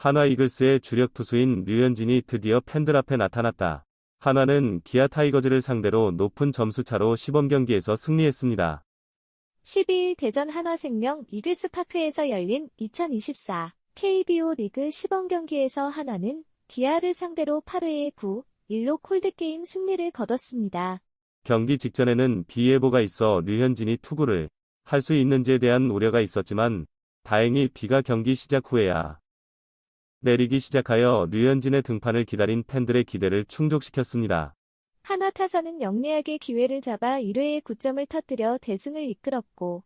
한화 이글스의 주력 투수인 류현진이 드디어 팬들 앞에 나타났다. 한화는 기아 타이거즈를 상대로 높은 점수차로 시범경기에서 승리했습니다. 12일 대전 한화생명 이글스파크에서 열린 2024 KBO 리그 시범경기에서 한화는 기아를 상대로 8회에 9-1로 콜드게임 승리를 거뒀습니다. 경기 직전에는 비 예보가 있어 류현진이 투구를 할 수 있는지에 대한 우려가 있었지만 다행히 비가 경기 시작 후에야 내리기 시작하여 류현진의 등판을 기다린 팬들의 기대를 충족시켰습니다. 한화 타선은 영리하게 기회를 잡아 1회에 9점을 터뜨려 대승을 이끌었고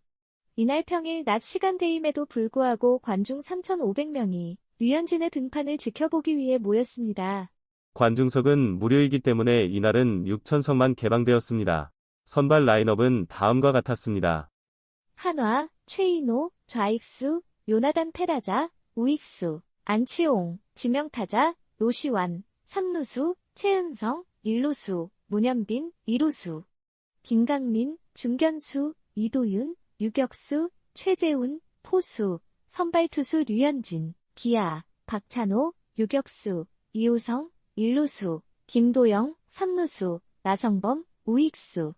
이날 평일 낮 시간대임에도 불구하고 관중 3,500명이 류현진의 등판을 지켜보기 위해 모였습니다. 관중석은 무료이기 때문에 이날은 6,000석만 개방되었습니다. 선발 라인업은 다음과 같았습니다. 한화, 최인호, 좌익수, 요나단 페라자, 우익수, 안치홍, 지명타자, 노시환, 3루수, 최은성, 1루수, 문현빈, 2루수, 김강민, 중견수, 이도윤, 유격수, 최재훈, 포수, 선발투수 류현진, 기아, 박찬호, 유격수, 이호성, 1루수, 김도영, 3루수, 나성범, 우익수,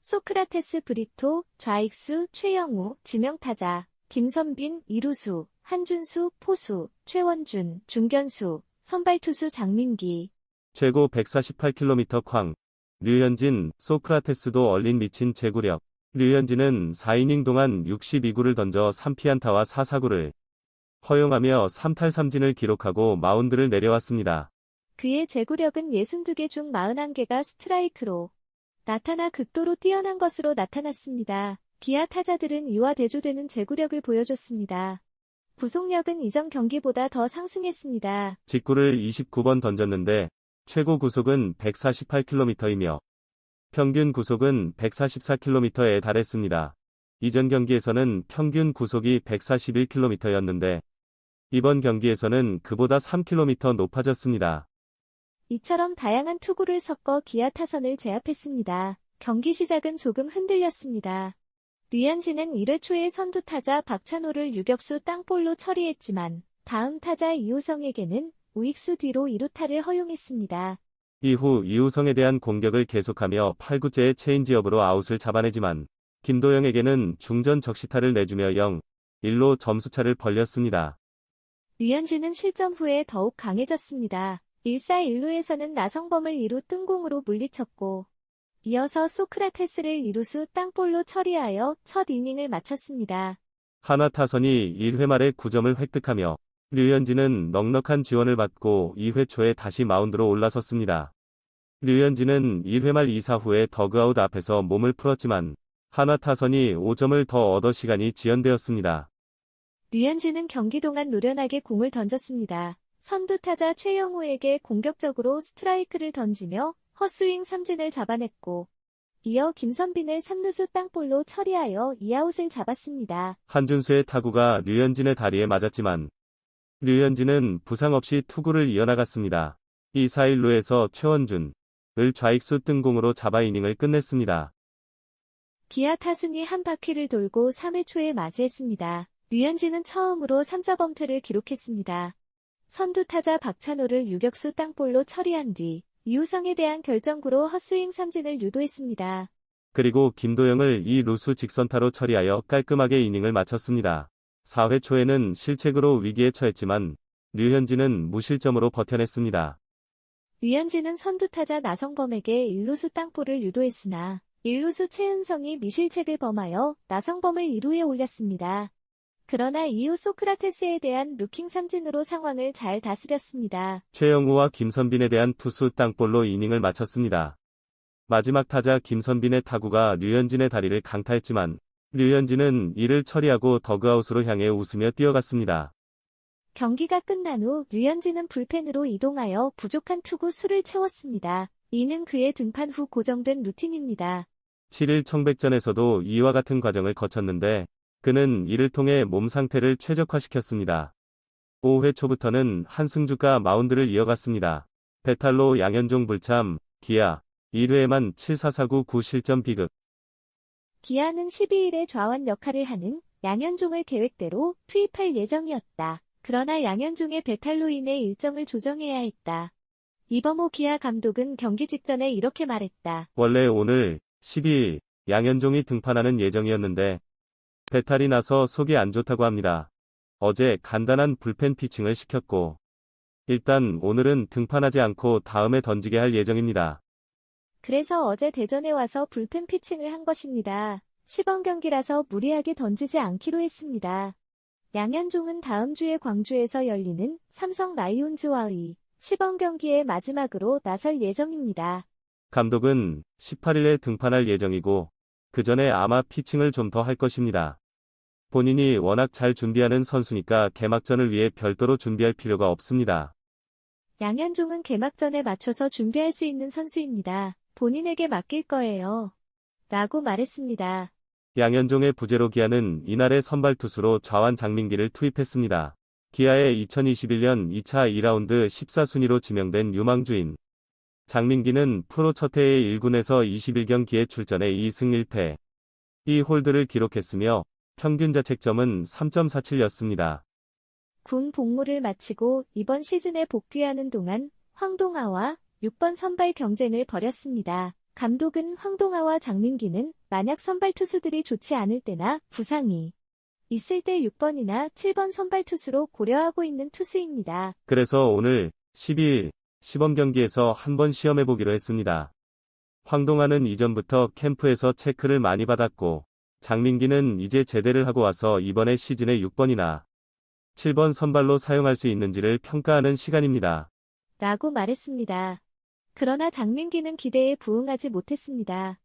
소크라테스 브리토, 좌익수, 최영우, 지명타자, 김선빈, 2루수, 한준수, 포수, 최원준, 중견수, 선발투수 장민기. 최고 148km 쾅. 류현진, 소크라테스도 얼린 미친 제구력. 류현진은 4이닝 동안 62구를 던져 3피안타와 4사구를 허용하며 3탈3진을 기록하고 마운드를 내려왔습니다. 그의 제구력은 62개 중 41개가 스트라이크로 나타나 극도로 뛰어난 것으로 나타났습니다. 기아 타자들은 이와 대조되는 제구력을 보여줬습니다. 구속력은 이전 경기보다 더 상승했습니다. 직구를 29번 던졌는데 최고 구속은 148km이며 평균 구속은 144km에 달했습니다. 이전 경기에서는 평균 구속이 141km였는데 이번 경기에서는 그보다 3km 높아졌습니다. 이처럼 다양한 투구를 섞어 기아 타선을 제압했습니다. 경기 시작은 조금 흔들렸습니다. 류현진은 1회 초에 선두 타자 박찬호를 유격수 땅볼로 처리했지만 다음 타자 이호성에게는 우익수 뒤로 2루타를 허용했습니다. 이후 이우성에 대한 공격을 계속하며 8구째의 체인지업으로 아웃을 잡아내지만 김도영에게는 중전 적시타를 내주며 0-1로 점수차를 벌렸습니다. 류현진은 실점 후에 더욱 강해졌습니다. 1사1루에서는 나성범을 2루 뜬공으로 물리쳤고 이어서 소크라테스를 2루수 땅볼로 처리하여 첫 이닝을 마쳤습니다. 한화 타선이 1회 말에 9점을 획득하며 류현진은 넉넉한 지원을 받고 2회 초에 다시 마운드로 올라섰습니다. 류현진은 1회 말 2사 후에 더그아웃 앞에서 몸을 풀었지만 한화 타선이 5점을 더 얻어 시간이 지연되었습니다. 류현진은 경기 동안 노련하게 공을 던졌습니다. 선두 타자 최영우에게 공격적으로 스트라이크를 던지며 헛스윙 삼진을 잡아냈고 이어 김선빈을 3루수 땅볼로 처리하여 2아웃을 잡았습니다. 한준수의 타구가 류현진의 다리에 맞았지만 류현진은 부상 없이 투구를 이어나갔습니다. 2사1루에서 최원준을 좌익수 뜬공으로 잡아 이닝을 끝냈습니다. 기아 타순이 한 바퀴를 돌고 3회 초에 맞이했습니다. 류현진은 처음으로 3자범퇴를 기록했습니다. 선두 타자 박찬호를 유격수 땅볼로 처리한 뒤 이우성에 대한 결정구로 헛스윙 삼진을 유도했습니다. 그리고 김도영을 2루수 직선타로 처리하여 깔끔하게 이닝을 마쳤습니다. 4회 초에는 실책으로 위기에 처했지만 류현진은 무실점으로 버텨냈습니다. 류현진은 선두 타자 나성범에게 1루수 땅볼을 유도했으나 1루수 최은성이 미실책을 범하여 나성범을 2루에 올렸습니다. 그러나 이후 소크라테스에 대한 루킹 삼진으로 상황을 잘 다스렸습니다. 최영우와 김선빈에 대한 투수 땅볼로 이닝을 마쳤습니다. 마지막 타자 김선빈의 타구가 류현진의 다리를 강타했지만 류현진은 이를 처리하고 더그아웃으로 향해 웃으며 뛰어갔습니다. 경기가 끝난 후 류현진은 불펜으로 이동하여 부족한 투구 수를 채웠습니다. 이는 그의 등판 후 고정된 루틴입니다. 7일 청백전에서도 이와 같은 과정을 거쳤는데 그는 이를 통해 몸 상태를 최적화시켰습니다. 5회 초부터는 한승주가 마운드를 이어갔습니다. 배탈로 양현종 불참, 기아, 1회에만 7-4-4-9 9실점 비극. 기아는 12일에 좌완 역할을 하는 양현종을 계획대로 투입할 예정이었다. 그러나 양현종의 배탈로 인해 일정을 조정해야 했다. 이범호 기아 감독은 경기 직전에 이렇게 말했다. 원래 오늘 12일 양현종이 등판하는 예정이었는데 배탈이 나서 속이 안 좋다고 합니다. 어제 간단한 불펜 피칭을 시켰고 일단 오늘은 등판하지 않고 다음에 던지게 할 예정입니다. 그래서 어제 대전에 와서 불펜 피칭을 한 것입니다. 시범 경기라서 무리하게 던지지 않기로 했습니다. 양현종은 다음 주에 광주에서 열리는 삼성 라이온즈와의 시범 경기에 마지막으로 나설 예정입니다. 감독은 18일에 등판할 예정이고 그 전에 아마 피칭을 좀 더 할 것입니다. 본인이 워낙 잘 준비하는 선수니까 개막전을 위해 별도로 준비할 필요가 없습니다. 양현종은 개막전에 맞춰서 준비할 수 있는 선수입니다. 본인에게 맡길 거예요. 라고 말했습니다. 양현종의 부재로 기아는 이날의 선발 투수로 좌완 장민기를 투입했습니다. 기아의 2021년 2차 2라운드 14순위로 지명된 유망주인 장민기는 프로 첫 해의 1군에서 21경기에 출전해 2승 1패 2홀드를 기록했으며 평균 자책점은 3.47였습니다. 군 복무를 마치고 이번 시즌에 복귀하는 동안 황동아와 6번 선발 경쟁을 벌였습니다. 감독은 황동아와 장민기는 만약 선발 투수들이 좋지 않을 때나 부상이 있을 때 6번이나 7번 선발 투수로 고려하고 있는 투수입니다. 그래서 오늘 12일 시범 경기에서 한번 시험해보기로 했습니다. 황동아는 이전부터 캠프에서 체크를 많이 받았고 장민기는 이제 제대를 하고 와서 이번에 시즌에 6번이나 7번 선발로 사용할 수 있는지를 평가하는 시간입니다. 라고 말했습니다. 그러나 장민기는 기대에 부응하지 못했습니다.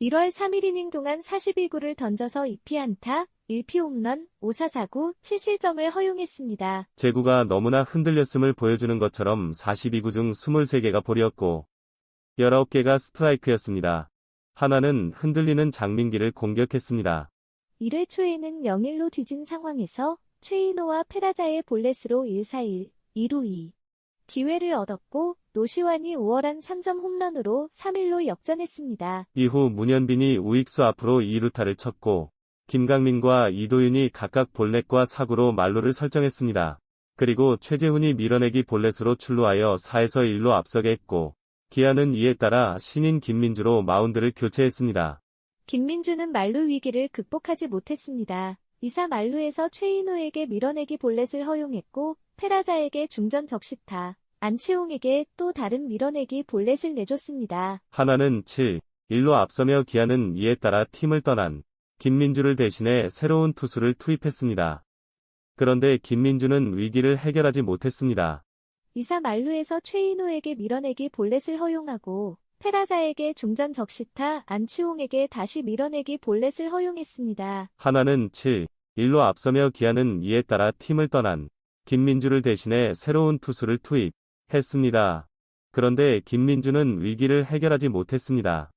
1월 3일 이닝 동안 42구를 던져서 2피안타, 1피 홈런, 5사사구, 7실점을 허용했습니다. 제구가 너무나 흔들렸음을 보여주는 것처럼 42구 중 23개가 볼이었고 19개가 스트라이크였습니다. 하나는 흔들리는 장민기를 공격했습니다. 1회 초에는 0-1로 뒤진 상황에서 최인호와 페라자의 볼넷으로 1-4-1, 2루2 기회를 얻었고 노시환이 5월한 3점 홈런으로 3-1로 역전했습니다. 이후 문현빈이 우익수 앞으로 2루타를 쳤고 김강민과 이도윤이 각각 볼넷과 사구로 말루를 설정했습니다. 그리고 최재훈이 밀어내기 볼넷으로 출루하여 4에서 1로 앞서게 했고 기아는 이에 따라 신인 김민주로 마운드를 교체했습니다. 김민주는 말루 위기를 극복하지 못했습니다. 2사 말루에서 최인호에게 밀어내기 볼넷을 허용했고 페라자에게 중전 적시타, 안치홍에게 또 다른 밀어내기 볼넷을 내줬습니다. 하나는 7-1로 앞서며 기아는 이에 따라 팀을 떠난 김민주를 대신해 새로운 투수를 투입했습니다. 그런데 김민주는 위기를 해결하지 못했습니다. 2사 말루에서 최인호에게 밀어내기 볼넷을 허용하고 페라자에게 중전 적시타, 안치홍에게 다시 밀어내기 볼넷을 허용했습니다. 하나는 7-1로 앞서며 기아는 이에 따라 팀을 떠난 김민주를 대신해 새로운 투수를 투입했습니다. 그런데 김민주는 위기를 해결하지 못했습니다.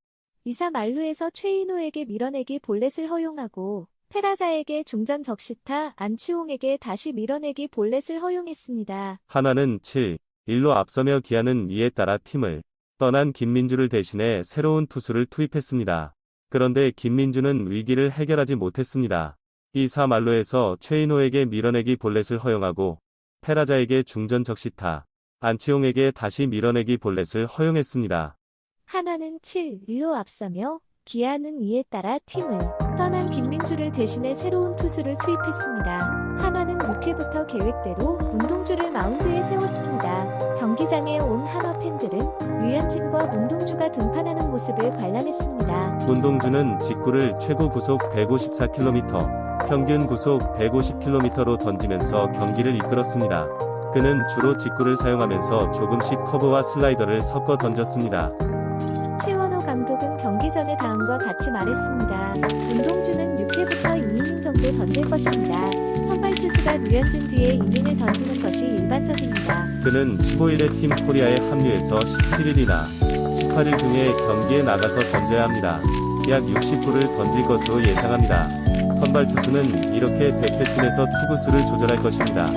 2사 말루에서 최인호에게 밀어내기 볼넷을 허용하고 페라자에게 중전 적시타, 안치홍에게 다시 밀어내기 볼넷을 허용했습니다. 하나는 7-1로 앞서며 기아는 이에 따라 팀을 떠난 김민주를 대신해 새로운 투수를 투입했습니다. 그런데 김민주는 위기를 해결하지 못했습니다. 2사 말루에서 최인호에게 밀어내기 볼넷을 허용하고 페라자에게 중전 적시타, 안치홍에게 다시 밀어내기 볼넷을 허용했습니다. 한화는 7-1로 앞서며 기아는 이에 따라 팀을 떠난 김민주를 대신해 새로운 투수를 투입했습니다. 한화는 6회부터 계획대로 문동주를 마운드에 세웠습니다. 경기장에 온 한화 팬들은 류현진과 문동주가 등판하는 모습을 관람했습니다. 문동주는 직구를 최고 구속 154km, 평균 구속 150km로 던지면서 경기를 이끌었습니다. 그는 주로 직구를 사용하면서 조금씩 커브와 슬라이더를 섞어 던졌습니다. 최원호 감독은 경기 전에 다음과 같이 말했습니다. 문동주는 6회부터 2이닝 정도 던질 것입니다. 선발 투수가 류현진 뒤에 이닝을 던지는 것이 일반적입니다. 그는 15일에 팀 코리아에 합류해서 17일이나 18일 중에 경기에 나가서 던져야 합니다. 약 60구를 던질 것으로 예상합니다. 선발 투수는 이렇게 대표팀에서 투구수를 조절할 것입니다.